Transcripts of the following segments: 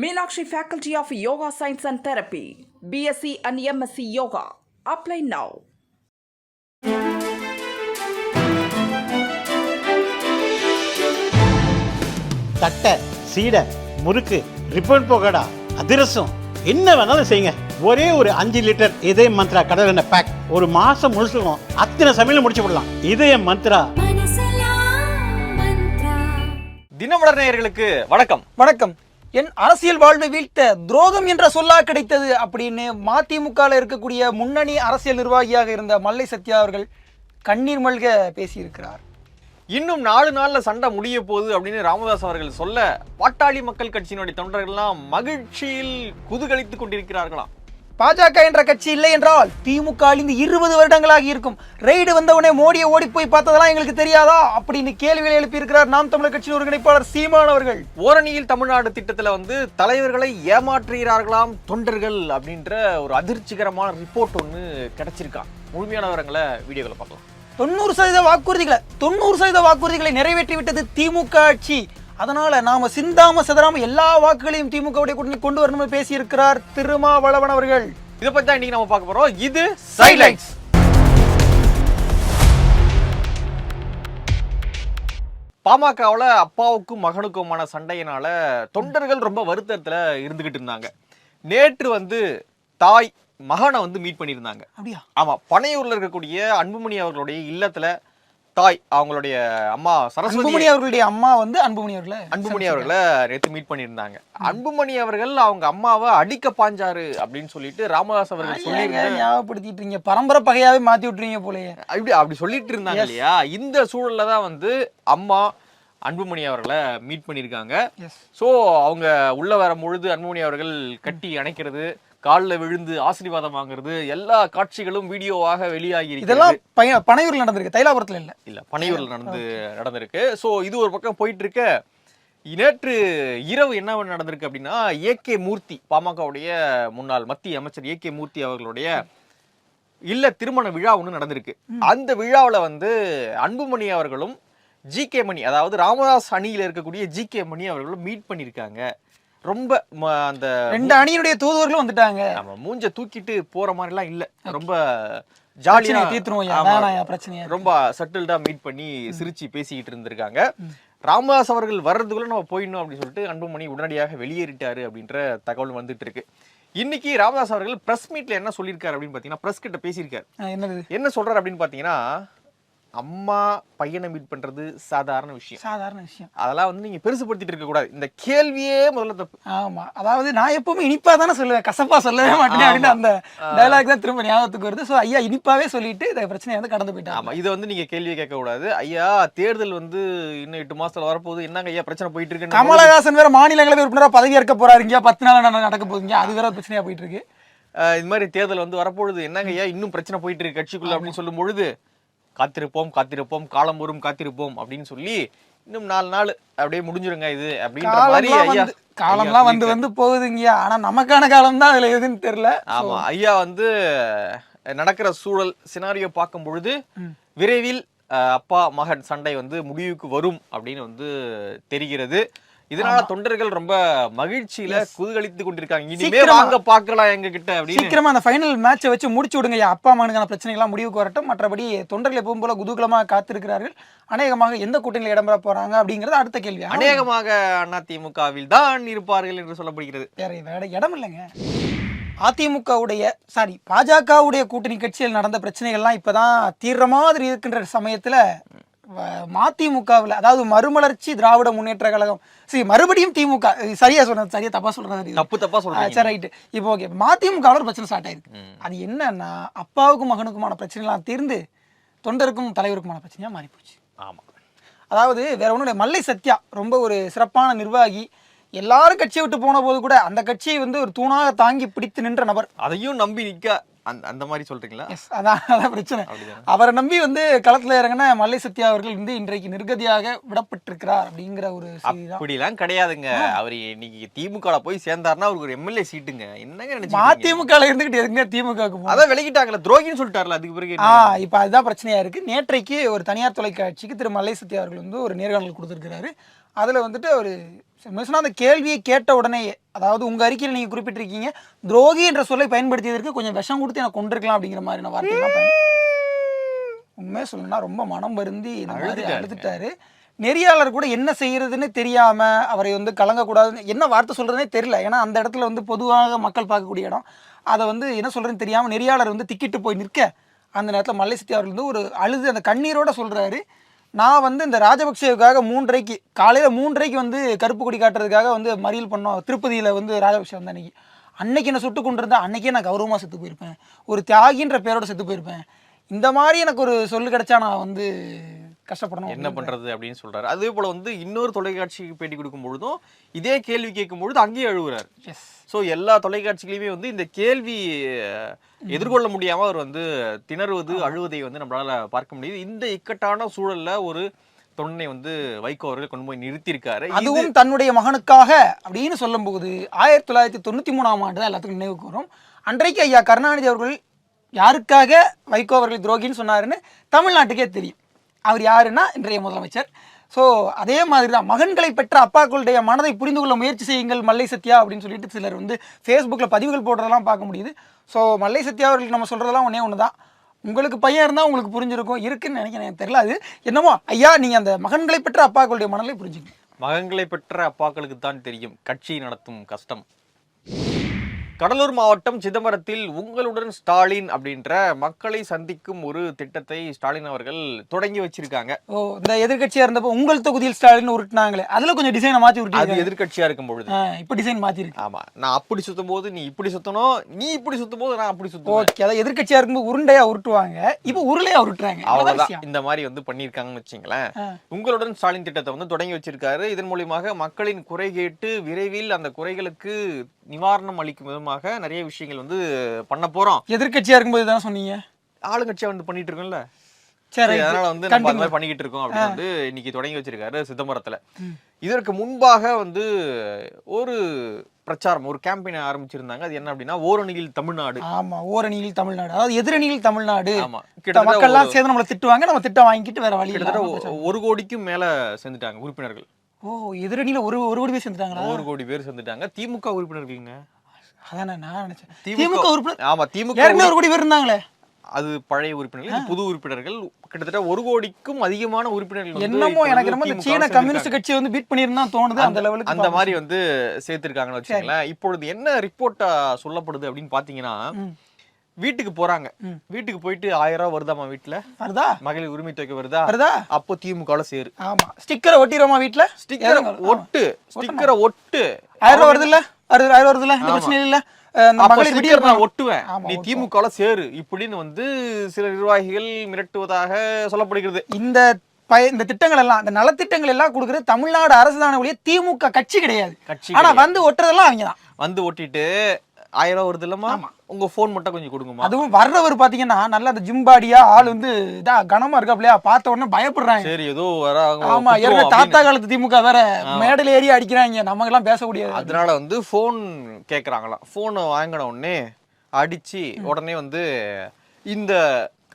Meenakshi Faculty of Yoga Science and Therapy, BSc and MSc Yoga. Apply now. தட்டை, சீடை, முறுக்கு, ribbon போகடா, அதிரசம் என்ன வேணாலும் செய்யுங்க. ஒரே ஒரு 5 லிட்டர் இதய மந்த்ரா கடல் எண்ணெய் பேக் ஒரு மாசம் முழுசுக்கும் அத்தனை சமையல் முடிச்சு விடலாம். இதய மந்த்ரா. தினமலர் நேயர்களுக்கு வணக்கம். வணக்கம். என் அரசியல் வாழ்வை வீழ்த்த துரோகம் என்ற சொல்லா கிடைத்தது அப்படின்னு மதிமுகவில் இருக்கக்கூடிய முன்னணி அரசியல் நிர்வாகியாக இருந்த மல்லை சத்யா அவர்கள் கண்ணீர் மல்க பேசியிருக்கிறார். இன்னும் 4 நாள்ல சண்டை முடிய போகுது அப்படின்னு ராமதாஸ் அவர்கள் சொல்ல, பாட்டாளி மக்கள் கட்சியினுடைய தொண்டர்கள்லாம் மகிழ்ச்சியில் குதூகலித்துக் கொண்டிருக்கிறார்களாம். பாஜக என்ற கட்சி இல்லை என்றால் திமுக 20 வருடங்களாக இருக்கும். ரெய்டு வந்தவுடனே மோடியை ஓடி போய் பார்த்ததெல்லாம் எங்களுக்கு தெரியாதா அப்படின்னு கேள்விகளை எழுப்பியிருக்கிறார் நாம் தமிழர் கட்சியின் ஒருங்கிணைப்பாளர் சீமான் அவர்கள். ஓரணியில் தமிழ்நாடு திட்டத்துல தலைவர்களை ஏமாற்றுகிறார்களாம் தொண்டர்கள் அப்படின்ற ஒரு அதிர்ச்சிகரமான ரிப்போர்ட் ஒன்று கிடைச்சிருக்கான். முழுமையான விவரங்களை வீடியோக்களை பார்க்கலாம். 90% வாக்குறுதிகளை நிறைவேற்றிவிட்டது திமுக ஆட்சி. அதனால நாம சிந்தாம சிதறாம எல்லா வாக்குகளையும் திமுக கொண்டு வரணும்னு பேசி இருக்கிறார் திருமாவளவன் அவர்கள். இதை பத்தி தான் இன்னைக்கு நம்ம பார்க்க போறோம். இது சைட்லைட்ஸ். பாமகவுல அப்பாவுக்கும் மகனுக்குமான சண்டையினால தொண்டர்கள் ரொம்ப வருத்தத்துல இருந்துகிட்டு இருந்தாங்க. நேற்று தாய் மகனை மீட் பண்ணியிருந்தாங்க. அப்படியா? ஆமா, பனையூர்ல இருக்கக்கூடிய அன்புமணி அவர்களுடைய இல்லத்துல தாய் அவங்களுடைய அம்மா சரஸ்வதி அவர்களுடைய அம்மா அன்புமணி அவர்களை நேற்று மீட் பண்ணியிருந்தாங்க. அன்புமணி அவர்கள் அவங்க அம்மாவை அடிக்க பாஞ்சாரு அப்படின்னு சொல்லிட்டு ராமதாஸ் அவர்கள் ஞாபகப்படுத்திட்டு பரம்பரை பகையாவே மாத்தி விட்டுறீங்க போலயே. அப்படி சொல்லிட்டு இருந்தாங்க இல்லையா? இந்த சூழல்ல தான் அம்மா அன்புமணி அவர்களை மீட் பண்ணியிருக்காங்க. ஸோ அவங்க உள்ள வர பொழுது அன்புமணி அவர்கள் கட்டி அணைக்கிறது, காலில் விழுந்து ஆசீர்வாதம் வாங்குறது, எல்லா காட்சிகளும் வீடியோவாக வெளியாகி இதெல்லாம் பனையூர்ல நடந்திருக்கு, தைலாபுரத்துல இல்ல பனையூர்ல நடந்திருக்கு. ஸோ இது ஒரு பக்கம் போயிட்டு இருக்க. நேற்று இரவு என்ன நடந்திருக்கு அப்படின்னா, ஏகே மூர்த்தி, பாமகவுடைய முன்னாள் மத்திய அமைச்சர் ஏகே மூர்த்தி அவர்களுடைய இல்ல திருமண விழா ஒன்று நடந்திருக்கு. அந்த விழாவில் அன்புமணி அவர்களும் ஜி.கே. மணி, அதாவது ராமதாஸ் அணியில இருக்கக்கூடிய ஜி.கே. மணி அவர்களும் மீட் பண்ணியிருக்காங்க. ரொம்ப அந்த 2 அணியினுடைய தூதுவர்களும் வந்துட்டாங்க. நம்ம மூஞ்ச தூக்கிட்டு போற மாதிரி எல்லாம் இல்ல, ரொம்ப ஜாலியா ரொம்ப சட்டில்டா மீட் பண்ணி சிரிச்சு பேசிக்கிட்டு இருந்திருக்காங்க. ராமதாஸ் அவர்கள் வர்றதுக்குள்ள நம்ம போயிடணும் அப்படின்னு சொல்லிட்டு அன்புமணி உடனடியாக வெளியேறிட்டாரு அப்படின்ற தகவல் வந்துட்டு இருக்கு. இன்னைக்கு ராமதாஸ் அவர்கள் பிரஸ் மீட்ல என்ன சொல்லியிருக்காரு அப்படின்னு பாத்தீங்கன்னா, பிரஸ் கிட்ட பேசியிருக்காரு. என்ன சொல்றாரு அப்படின்னு பாத்தீங்கன்னா, அம்மா பையனை மீட் பண்றது சாதாரண விஷயம். அதெல்லாம் நீங்க பெருசுபடுத்திட்டு இருக்க கூடாது. இந்த கேள்வியே முதல்ல தப்பு. ஆமா, அதாவது நான் எப்பவுமே இனிப்பா தானே சொல்லுவேன், கசப்பா சொல்லவே மாட்டேன் அப்படின்னு அந்த டயலாக் தான் திரும்ப ஞாபகத்துக்கு வருது. சோ ஐயா இனிப்பாவே சொல்லிட்டு இந்த பிரச்சனையை கடந்து போயிட்டாங்க. ஆமா, இதை நீங்க கேள்வியை கேட்க கூடாது. ஐயா தேர்தல் இன்னும் 8 மாசத்துல வரப்போகுது, என்னங்க ஐயா பிரச்சனை போயிட்டு இருக்கு. கமலஹாசன் வேற மாநிலங்களவை உறுப்பினரா பதவி ஏற்க போறாரு, இங்க 10 நாள் நடக்க போகுதுங்க, அது வேற பிரச்சனையா போயிட்டு இருக்கு. இது மாதிரி தேர்தல் வரப்போகுது, என்னங்க ஐயா இன்னும் பிரச்சனை போயிட்டு இருக்கு கட்சிக்குள்ள அப்படின்னு சொல்லும் பொழுது, காத்திருப்போம் காலம் வரும் காத்திருப்போம் அப்படின்னு சொல்லி இன்னும் 4 நாள் அப்படியே முடிஞ்சிருங்க இது அப்படின்ற மாதிரி ஐயா காலம்லாம் வந்து போகுதுங்கய்யா. ஆனா நமக்கான காலம் தான் அதுல எதுன்னு தெரியல. ஆமா, ஐயா நடக்கிற சூழல் சினாரியோ பார்க்கும் பொழுது விரைவில் அப்பா மகன் சண்டை முடிவுக்கு வரும் அப்படின்னு தெரிகிறது. இதனால தொண்டர்கள் ரொம்ப மகிழ்ச்சியில குதூகலித்து கொண்டிருக்காங்க. இனிமே வாங்க பார்க்கலாம் எங்க கிட்ட அப்படின்னு. சீக்கிரமா அந்த ஃபைனல் மேட்சை வச்சு முடிச்சு விடுங்க, அப்பா மகனுக்கான பிரச்சனைகள்லாம் முடிவுக்கு வரட்டும். மற்றபடி தொண்டர்கள் எப்பவும் போல குதூகலமாக காத்திருக்கிறார்கள். அநேகமாக எந்த கூட்டணியில் இடம்பெற போறாங்க அப்படிங்கிறது அடுத்த கேள்வி. அநேகமாக அதிமுகவில் தான் இருப்பார்கள் என்று சொல்லப்படுகிறது. வேற இடம் இல்லைங்க. பாஜகவுடைய கூட்டணி கட்சியில் நடந்த பிரச்சனைகள்லாம் இப்பதான் தீர்ற மாதிரி இருக்கின்ற சமயத்துல மதிமுகவில், அதாவது மறுமலர்ச்சி திராவிட முன்னேற்ற கழகம், மறுபடியும் திமுக, தப்பா சொல்றது சரி ரைட். இப்போ ஓகே, மதிமுகவில் பிரச்சனை ஸ்டார்ட் ஆயிருக்கு. அது என்னன்னா, அப்பாவுக்கும் மகனுக்குமான பிரச்சனைலாம் தீர்ந்து தொண்டருக்கும் தலைவருக்குமான பிரச்சனையா மாறி போச்சு. ஆமா, அதாவது வேற ஒன்றும் இல்லை, மல்லை சத்யா ரொம்ப ஒரு சிறப்பான நிர்வாகி. எல்லாரும் கட்சியை விட்டு போன போது கூட அந்த கட்சியை ஒரு தூணாக தாங்கி பிடித்து நின்ற நபர். அதையும் நம்பி நிக்க அந்த மாதிரி சொல்றீங்களா? அதான் பிரச்சனை. அவரை நம்பி களத்துல இறங்கின மல்லை சத்யா அவர்கள் இன்றைக்கு நிர்கதியாக விடப்பட்டிருக்கிறார் அப்படிங்கிற ஒரு அப்படிலாம் கிடையாதுங்க. அவர் இன்னைக்கு திமுக போய் சேர்ந்தாருன்னா அவருக்கு ஒரு எம்எல்ஏ சீட்டுங்க. என்னங்க நினைச்சு மதிமுக இருந்துகிட்டு எதுங்க திமுக அதான் விலகிட்டாங்களா, துரோகின்னு சொல்லிட்டாருல. அதுக்கு பிறகு இப்ப அதுதான் பிரச்சனையா இருக்கு. நேற்றைக்கு ஒரு தனியார் தொலைக்காட்சிக்கு திரு மல்லை சத்யா அவர்கள் ஒரு நேர்காணல் கொடுத்திருக்கிறாரு. அதுல அவர் மிஸ்னா அந்த கேள்வியை கேட்ட உடனேயே, அதாவது உங்க அறிக்கையில் நீங்க குறிப்பிட்டிருக்கீங்க துரோகி என்ற சொல்லை பயன்படுத்தியதற்கு கொஞ்சம் விஷம் கொடுத்து எனக்கு கொண்டிருக்கலாம் அப்படிங்கிற மாதிரியான வார்த்தையெல்லாம் உண்மையை சொல்லணும்னா ரொம்ப மனம் வருந்தி இந்த மாதிரி அழுதுட்டாரு. நெறியாளர் கூட என்ன செய்யறதுன்னு தெரியாம அவரை வந்து கலங்கக்கூடாதுன்னு என்ன வார்த்தை சொல்றதுனே தெரியல. ஏன்னா அந்த இடத்துல வந்து பொதுவாக மக்கள் பார்க்கக்கூடிய இடம். அதை வந்து என்ன சொல்றதுன்னு தெரியாம நெறியாளர் வந்து திக்கிட்டு போய் நிற்க அந்த நேரத்தில் மல்லை சத்யா அவர்கள் வந்து ஒரு அழுது அந்த கண்ணீரோட சொல்றாரு, நான் வந்து இந்த ராஜபக்சேவுக்காக 3:30 காலையில் 3:30 வந்து கருப்பு கொடி காட்டுறதுக்காக வந்து மறியல் பண்ணோம். திருப்பதியில் வந்து ராஜபக்சே வந்து அன்னைக்கு என்ன சுட்டு கொண்டு இருந்தால் அன்னைக்கே நான் கௌரவமாக செத்து போயிருப்பேன், ஒரு தியாகின்ற பேரோட செத்து போயிருப்பேன். இந்த மாதிரி எனக்கு ஒரு சொல்லு கிடைச்சா நான் வந்து கஷ்டப்படணும் என்ன பண்றது அப்படின்னு சொல்றாரு. அதே போல வந்து இன்னொரு தொலைக்காட்சிக்கு பேட்டி கொடுக்கும் பொழுதும் இதே கேள்வி கேட்கும் பொழுது அங்கேயே அழுகுறாரு. ஸோ எல்லா தொலைக்காட்சிகளையுமே வந்து இந்த கேள்வி எதிர்கொள்ள முடியாம அவர் வந்து திணறுவது அழுவதை வந்து நம்மளால பார்க்க முடியுது. இந்த இக்கட்டான சூழல்ல ஒரு தொண்டனை வந்து வைகோ அவர்கள் கொண்டு போய் நிறுத்தியிருக்காரு. அதுவும் தன்னுடைய மகனுக்காக அப்படின்னு சொல்லும் போது 1993ஆம் ஆண்டு தான் எல்லாத்துக்கும் நினைவுக்கு வரும். அன்றைக்கு ஐயா கருணாநிதி அவர்கள் யாருக்காக வைகோ அவர்கள் துரோகின்னு சொன்னாருன்னு தமிழ்நாட்டுக்கே தெரியும். அவர் யாருன்னா இன்றைய முதலமைச்சர். ஸோ அதே மாதிரி தான் மகன்களை பெற்ற அப்பாக்களுடைய மனதை புரிந்து கொள்ள முயற்சி செய்யுங்கள் மல்லை சத்யா அப்படின்னு சொல்லிட்டு சிலர் வந்து ஃபேஸ்புக்கில் பதிவுகள் போடுறதெல்லாம் பார்க்க முடியுது. ஸோ மல்லை சத்யா அவர்களுக்கு நம்ம சொல்கிறதெல்லாம் ஒன்று தான், உங்களுக்கு பையன் இருந்தால் உங்களுக்கு புரிஞ்சிருக்கும், இருக்குன்னு நினைக்கிறேன், எனக்கு தெரியல. அது என்னமோ ஐயா நீங்கள் அந்த மகன்களை பெற்ற அப்பாக்களுடைய மனதை புரிஞ்சுங்க. மகன்களை பெற்ற அப்பாக்களுக்கு தான் தெரியும் கட்சி நடத்தும் கஷ்டம். கடலூர் மாவட்டம் சிதம்பரத்தில் உங்களுடன் ஸ்டாலின் அப்படின்ற மக்களை சந்திக்கும் ஒரு திட்டத்தை ஸ்டாலின் அவர்கள் தொடங்கி வச்சிருக்காங்க. இந்த எதிர்கட்சியா இருந்தப்போ உங்கள் தொகுதியில் ஸ்டாலின் உருட்டினாங்களே, அதுல கொஞ்சம் டிசைனை மாத்தி உருட்டி. அது எதிர்கட்சியா இருக்கும் பொழுது இப்ப டிசைன் மாத்தி இருக்கு. ஆமா, நான் அப்படி சுத்தும் போது நீ இப்படி சுத்தணும், நீ இப்படி சுத்தும் போது நான் அப்படி சுத்துவேன். ஓகே, அதாவது எதிர்கட்சியா இருக்கும்போது உருண்டையா உருட்டுவாங்க, இப்ப உருளையா உருட்டுறாங்க. அவ்வளவுதான். இந்த மாதிரி வந்து பண்ணிருக்காங்கன்னு வச்சுங்களேன். உங்களுடன் ஸ்டாலின் திட்டத்தை வந்து தொடங்கி வச்சிருக்காரு. இதன் மூலியமாக மக்களின் குறை கேட்டு விரைவில் அந்த குறைகளுக்கு நிவாரணம் அளிக்கும் விதமாக நிறைய விஷயங்கள் வந்து பண்ண போறோம். எதிர்கட்சியா இருக்கும்போது தான் சொன்னீங்க, ஆளுங்கட்சியா வந்து பண்ணிட்டு இருக்கோம்ல, சரி, அதனால வந்து நம்ம அந்த மாதிரி பண்ணிக்கிட்டு இருக்கோம் அப்படின்னு வந்து இன்னைக்கு தொடங்கி வச்சிருக்காரு சிதம்பரத்துல. இதற்கு முன்பாக வந்து ஒரு பிரச்சாரம், ஒரு கேம்பெயின் ஆரம்பிச்சிருந்தாங்க. அது என்ன அப்படின்னா ஓரணியில் தமிழ்நாடு. ஆமா, ஓரணியில் தமிழ்நாடு, அதாவது எதிரணியில் தமிழ்நாடு. ஆமா, மக்கள் எல்லாம் சேர்ந்து நம்மள திட்டுவாங்க, நம்ம திட்டம் வாங்கிட்டு வேற வழி. கிட்டத்தட்ட 1 கோடிக்கும் மேல சேர்ந்துட்டாங்க உறுப்பினர்கள். எதிரணியில ஒரு கோடி பேர் சேர்ந்துட்டாங்களா? 1 கோடி பேர் சேர்ந்துட்டாங்க. திமுக உறுப்பினர்களுங்க. அதானே நான் நினைச்சேன். திமுக உறுப்பினர். ஆமா, திமுக 1 கோடி பேர் இருந்தாங்களே. அது பழைய உறுப்பினர்கள், புது உறுப்பினர்கள். கிட்டத்தட்ட 1 கோடிக்கும் அதிகமான உறுப்பினர்கள். என்னமோ எனக்கு நம்ம சீன கம்யூனிஸ்ட் கட்சி வந்து பீட் பண்ணிருந்தா தோணுது. அந்த லெவலுக்கு அந்த மாதிரி வந்து சேர்த்திருக்காங்கன்னு வச்சுக்கோங்களேன். இப்பொழுது என்ன ரிப்போர்ட்டா சொல்லப்படுது அப்படின்னு பாத்தீங்கன்னா, வீட்டுக்கு போறாங்க, வீட்டுக்கு போயிட்டு 1000 ரூபாய் வருதாமா வீட்டுல, வருதா மகளிர் உரிமை தொகை வருதா, அப்போ திமுக சேரு. ஆமா, ஸ்டிக்கரை ஒட்டிரோமா வீட்டுல, ஸ்டிக்கரை ஒட்டு 1000 ரூபாய் வருது இல்ல, 1000 வருது இல்ல, இந்த பிரச்சனை இல்ல, மகளிர் விடியல் நான் ஒட்டுவேன், நீ திமுக சேரு இப்படின்னு வந்து சில நிர்வாகிகள் மிரட்டுவதாக சொல்லப்படுகிறது. இந்த திட்டங்கள் எல்லாம், இந்த நலத்திட்டங்கள் எல்லாம் கொடுக்குறது தமிழ்நாடு அரசு தானே ஒழிய திமுக கட்சி கிடையாது. ஆனா வந்து ஒட்டுறதெல்லாம் அவங்க தான் வந்து ஒட்டிட்டு 1000 ரூபாய் வருது இல்லமா, உங்க போன் மட்டும் கொஞ்சம் கொடுங்கம்மா. அதுவும் வர்றவர் பாத்தீங்கன்னா நல்ல அந்த ஜிம்பாடியா ஆள் வந்து இதா கனமா இருக்காப்லையா, பார்த்த உடனே பயப்படுறாங்க. சரி, ஏதோ வராங்க. ஆமா, தாத்தா காலத்து திமுக வேற மேடல் ஏறி அடிக்கிறாங்க, நமக்கு எல்லாம் பேச முடியாது. அதனால வந்து போன் கேக்குறாங்களாம். போன் வாங்கின உடனே அடிச்சு உடனே வந்து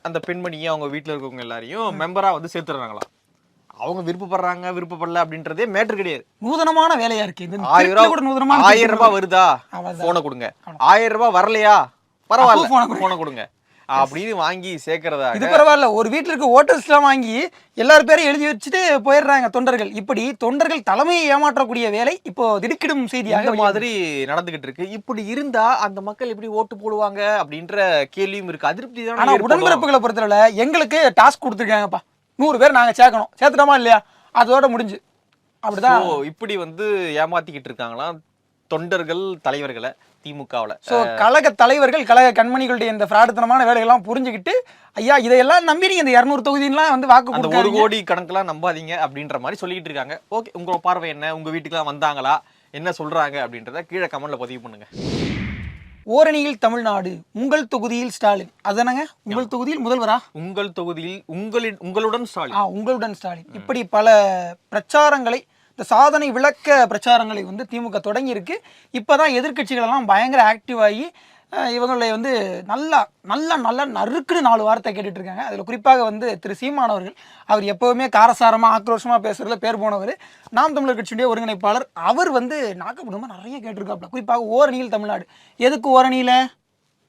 அந்த பெண்மணியை அவங்க வீட்டுல இருக்கவங்க எல்லாரையும் மெம்பரா வந்து சேர்த்துறாங்களாம். அவங்க விருப்பப்படல அப்படின்றதே மேட்டர் கிடையாது. நூதனமான வேலையா இருக்கு. 1000 ரூபாய் வருதா, போனை கொடுங்க. 1000 ரூபாய் வரலையா, பரவாயில்ல, போனை கொடுங்க அப்படின்னு வாங்கி சேர்க்கறதா. இது பரவாயில்ல, ஒரு வீட்டுல இருக்க ஹோட்டல்ஸ் எல்லாம் வாங்கி எல்லாரும் பேரும் எழுதி வச்சுட்டு போயிடுறாங்க தொண்டர்கள். இப்படி தொண்டர்கள் தலைமையை ஏமாற்றக்கூடிய வேலை இப்போ திடுக்கிடும் செய்தியாக மாதிரி நடந்துகிட்டு இருக்கு. இப்படி இருந்தா அந்த மக்கள் எப்படி ஓட்டு போடுவாங்க அப்படின்ற கேள்வியும் இருக்கு, அதிருப்தி தான். ஆனா உடன்பிறப்புகளை பொறுத்தவரை எங்களுக்கு டாஸ்க் கொடுத்துருக்காங்கப்பா, 100 பேர் நாங்க சேர்க்கணும், சேர்த்துட்டோமா இல்லையா, அதோட முடிஞ்சு. அப்படிதான் இப்படி வந்து ஏமாத்திக்கிட்டு இருக்காங்களாம் தொண்டர்கள் தலைவர்களை திமுகவுல. கழக தலைவர்கள், கழக கண்மணிகளுடைய இந்த பிராடுத்தனமான வேலைகள்லாம் புரிஞ்சுக்கிட்டு, ஐயா இதையெல்லாம் நம்பி நீங்க இந்த 200 தொகுதியெல்லாம் வந்து வாக்கு கொடுக்க 1 கோடி கணக்கெல்லாம் நம்பாதீங்க அப்படின்ற மாதிரி சொல்லிட்டு இருக்காங்க. ஓகே, உங்க பார்வை என்ன, உங்க வீட்டுக்கெல்லாம் வந்தாங்களா, என்ன சொல்றாங்க அப்படின்றத கீழே கமெண்ட்ல பதிவு பண்ணுங்க. ஓரணியில் தமிழ்நாடு, உங்கள் தொகுதியில் ஸ்டாலின். அதானங்க, உங்கள் தொகுதியில் முதல்வரா, உங்கள் தொகுதியில் உங்களுடன் ஸ்டாலின். உங்களுடன் ஸ்டாலின். இப்படி பல பிரச்சாரங்களை, இந்த சாதனை விளக்க பிரச்சாரங்களை வந்து திமுக தொடங்கி இருக்கு. இப்பதான் எதிர்கட்சிகள் எல்லாம் பயங்கர ஆக்டிவ் ஆகி இவங்களுடைய வந்து நல்லா நல்லா நல்லா நறுக்குன்னு 4 வார்த்தை கேட்டுட்டு இருக்காங்க. அதில் குறிப்பாக வந்து திரு சீமான் அவர்கள், அவர் எப்போவுமே காரசாரமாக ஆக்ரோஷமாக பேசுறதுல பேர் போனவர், நாம் தமிழர் கட்சியுடைய ஒருங்கிணைப்பாளர். அவர் வந்து நாகப்பட்டினமாக நிறைய கேட்டிருக்காப்புல. குறிப்பாக ஓரணியில் தமிழ்நாடு, எதுக்கு ஓரணியில்,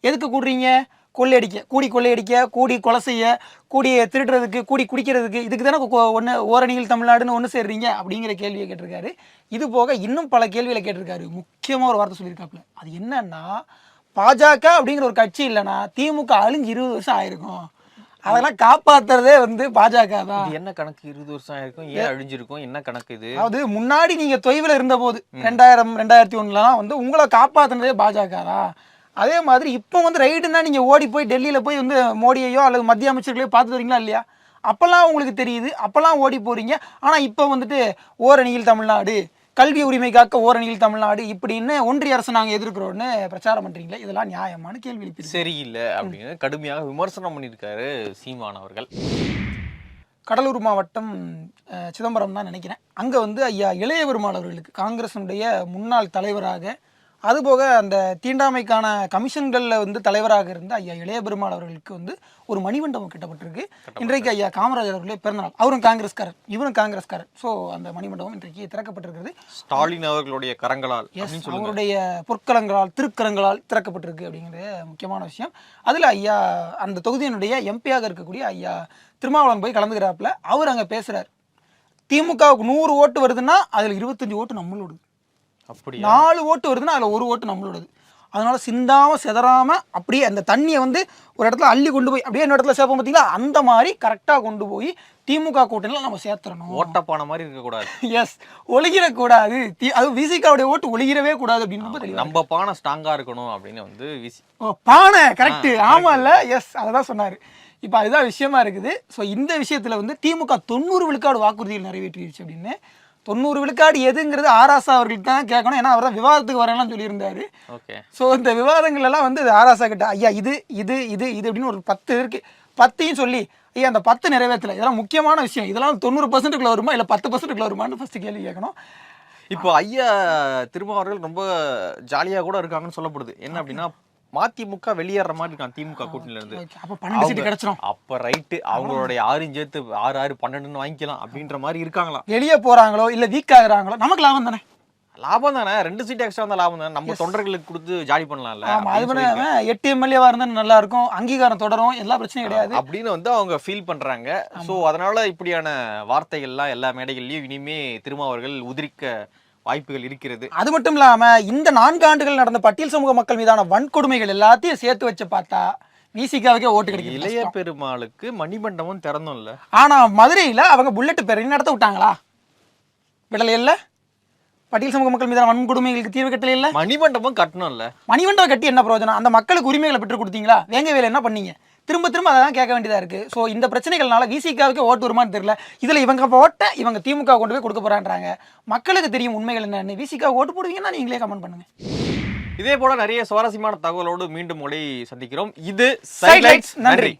எதுக்கு கூடுறீங்க, கொள்ளையடிக்க, கொள்ளையடிக்க, கூடி கொலை செய்ய, கூடி திருடுறதுக்கு, கூடி குடிக்கிறதுக்கு, இதுக்கு தானே ஒன்று ஓரணியில் தமிழ்நாடுன்னு ஒன்று சேர்றீங்க அப்படிங்கிற கேள்வியை கேட்டிருக்காரு. இது போக இன்னும் பல கேள்விகளை கேட்டிருக்காரு. முக்கியமாக ஒரு வார்த்தை சொல்லியிருக்காப்புல. அது என்னன்னா, பாஜக அப்படிங்கிற ஒரு கட்சி இல்லைன்னா திமுக அழிஞ்சு 20 வருஷம் ஆயிருக்கும், அதெல்லாம் காப்பாத்துறதே வந்து பாஜக தான். என்ன கணக்கு 20 வருஷம் ஆயிருக்கும், ஏன் அழிஞ்சிருக்கும், என்ன கணக்கு இது? அதாவது முன்னாடி நீங்க தொய்வில் இருந்த போது 2000 2001 வந்து உங்களை காப்பாத்துனதே பாஜக தான். அதே மாதிரி இப்போ வந்து ரைடுன்னா நீங்க ஓடி போய் டெல்லியில போய் வந்து மோடியையோ அல்லது மத்திய அமைச்சர்களையோ பார்த்துட்டு வரீங்களா இல்லையா? அப்பெல்லாம் உங்களுக்கு தெரியுது, அப்பெல்லாம் ஓடி போறீங்க. ஆனா இப்போ வந்துட்டு ஓரணியில் தமிழ்நாடு, கல்வி உரிமை காக்க ஓரணியில் தமிழ்நாடு இப்படின்னு ஒன்றிய அரசு நாங்கள் எதிர்க்கிறோன்னு பிரச்சாரம் பண்றீங்களே, இதெல்லாம் நியாயமான கேள்வி எழுப்பி சரியில்லை அப்படின்னு கடுமையாக விமர்சனம் பண்ணியிருக்காரு சீமான் அவர்கள். கடலூர் மாவட்டம் சிதம்பரம் தான் நினைக்கிறேன். அங்கே வந்து ஐயா இளைய பெருமாள் அவர்களுக்கு, காங்கிரஸினுடைய முன்னாள் தலைவராக, அதுபோக அந்த தீண்டாமைக்கான கமிஷன்களில் வந்து தலைவராக இருந்த ஐயா இளைய பெருமாள் அவர்களுக்கு வந்து ஒரு மணிமண்டபம் கட்டப்பட்டிருக்கு. இன்றைக்கு ஐயா காமராஜர் அவர்களே பிறந்தநாள். அவரும் காங்கிரஸ்காரர், இவரும் காங்கிரஸ்காரர். ஸோ அந்த மணிமண்டபம் இன்றைக்கு திறக்கப்பட்டிருக்கிறது. ஸ்டாலின் அவர்களுடைய கரங்களால், அவருடைய பொற்கரங்களால், திருக்கரங்களால் திறக்கப்பட்டிருக்கு அப்படிங்கிற முக்கியமான விஷயம். அதில் ஐயா அந்த தொகுதியினுடைய எம்பியாக இருக்கக்கூடிய ஐயா திருமாவளவன் போய் கலந்துக்கிறாப்புல. அவர் அங்கே பேசுகிறார், திமுகவுக்கு 100 ஓட்டு வருதுன்னா அதில் 25 ஓட்டு நம்மளோடு, அப்படி 4 ஓட்டு வருதுன்னா அதில் 1 ஓட்டு நம்மளோடது. அதனால சிந்தாம செதறாம அப்படியே அந்த தண்ணியை வந்து ஒரு இடத்துல அள்ளி கொண்டு போய் அப்படியே இன்னொரு இடத்துல சேர்ப்போம் பார்த்தீங்களா, அந்த மாதிரி கரெக்டாக கொண்டு போய் திமுக கூட்டணியில் நம்ம சேர்த்துறணும். ஓட்டப்பான மாதிரி இருக்கக்கூடாது. எஸ், ஒளிகிடக்கூடாது. அது விசிகாவுடைய ஓட்டு ஒளிகிடவே கூடாது அப்படின்னு நம்ம பானை ஸ்ட்ராங்கா இருக்கணும் அப்படின்னு வந்து விசி. ஓ, பானை கரெக்ட், ஆமா இல்ல, எஸ், அததான் சொன்னாரு. இப்போ அதுதான் விஷயமா இருக்குது. ஸோ இந்த விஷயத்துல வந்து திமுக 90 விழுக்காடு வாக்குறுதிகள் நிறைவேற்றிடுச்சு அப்படின்னு. 90 விழுக்காடு எதுங்கிறது ஆராசா அவர்களுக்கு தான் கேட்கணும். ஏன்னா அவர் தான் விவாதத்துக்கு வரலாம் சொல்லியிருந்தாரு. ஓகே. ஸோ இந்த விவாதங்கள் எல்லாம் வந்து ஆராசா கிட்ட ஐயா இது இது இது இது அப்படின்னு ஒரு 10 இருக்கு, 10ஐயும் சொல்லி ஐயா அந்த 10 நிறைவேற்றல, இதெல்லாம் முக்கியமான விஷயம், இதெல்லாம் 90% வருமா இல்லை 10% வருமானு ஃபர்ஸ்ட் கேள்வி கேட்கணும். இப்போ ஐயா திருமாவர்கள் ரொம்ப ஜாலியா கூட இருக்காங்கன்னு சொல்லப்படுது. என்ன அப்படின்னா, மதிமுக வெளியேற மாதிரி இருக்கான் திமுக கூட்டணியில இருந்து. அப்ப 12 சீட் கிடைச்சிரும். அப்ப ரைட்டு, அவங்களுடைய 6 சேர்த்து 6 6 12 வாங்கிக்கலாம் அப்படின்ற மாதிரி இருக்காங்களா. வெளியே போறாங்களோ இல்ல வீக் ஆகுறாங்களோ நமக்கு லாபம் தானே. லாபம் தானே, 2 சீட் எக்ஸ்ட்ரா வந்தா லாபம் தானே, நம்ம தொண்டர்களுக்கு கொடுத்து ஜாலி பண்ணலாம்ல. அது பண்ண 8 எம்எல்ஏவா இருந்தா நல்லா இருக்கும், அங்கீகாரம் தொடரும், எல்லா பிரச்சனையும் கிடையாது அப்படின்னு வந்து அவங்க ஃபீல் பண்றாங்க. சோ அதனால இப்படியான வார்த்தைகள்லாம் எல்லா மேடைகள்லயும் இனிமே திருமாவர்கள் உதிரிக்க வாய்ப்புகள் இருக்கிறது. அது மட்டும் இல்லாம இந்த 4 ஆண்டுகள் நடந்த பட்டியல் சமூக மக்கள் மீதான வன்கொடுமைகள் எல்லாத்தையும் சேர்த்து வச்சு பார்த்தா விசிகாவுக்கே ஓட்டு கிடைக்கும். இளைய பெருமாளுக்கு மணிமண்டபம் திறந்தும் இல்ல, ஆனா மதுரையில அவங்க புல்லட் பேரணி நடத்த விட்டாங்களா? விடல இல்ல. பட்டியல் சமூக மக்கள் மீதான வன்கொடுமைகளுக்கு தீர்வு கட்டல இல்ல. மணிமண்டபம் கட்டணும் இல்ல. மணிமண்டபம் கட்டி என்ன பிரயோஜனம்? அந்த மக்களுக்கு உரிமைகளை பெற்று கொடுத்தீங்களா? வேங்க வேலை என்ன பண்ணீங்க? திரும்ப திரும்ப அதை தான் கேட்க வேண்டியதா இருக்கு. ஸோ இந்த பிரச்சனைகள்னால விசிகாவுக்கு ஓட்டு வருமானு தெரியல. இதுல இவங்க ஓட்ட இவங்க திமுக கொண்டு போய் கொடுக்க போறான்றாங்க. மக்களுக்கு தெரியும் உண்மைகள் என்னன்னு. விசிகா ஓட்டு போடுவீங்கன்னா நீங்களே கமெண்ட் பண்ணுங்க. இதே போல நிறைய சுவாரஸ்யமான தகவலோடு மீண்டும் உங்களை சந்திக்கிறோம். இது சைட்லைட்ஸ். நன்றி.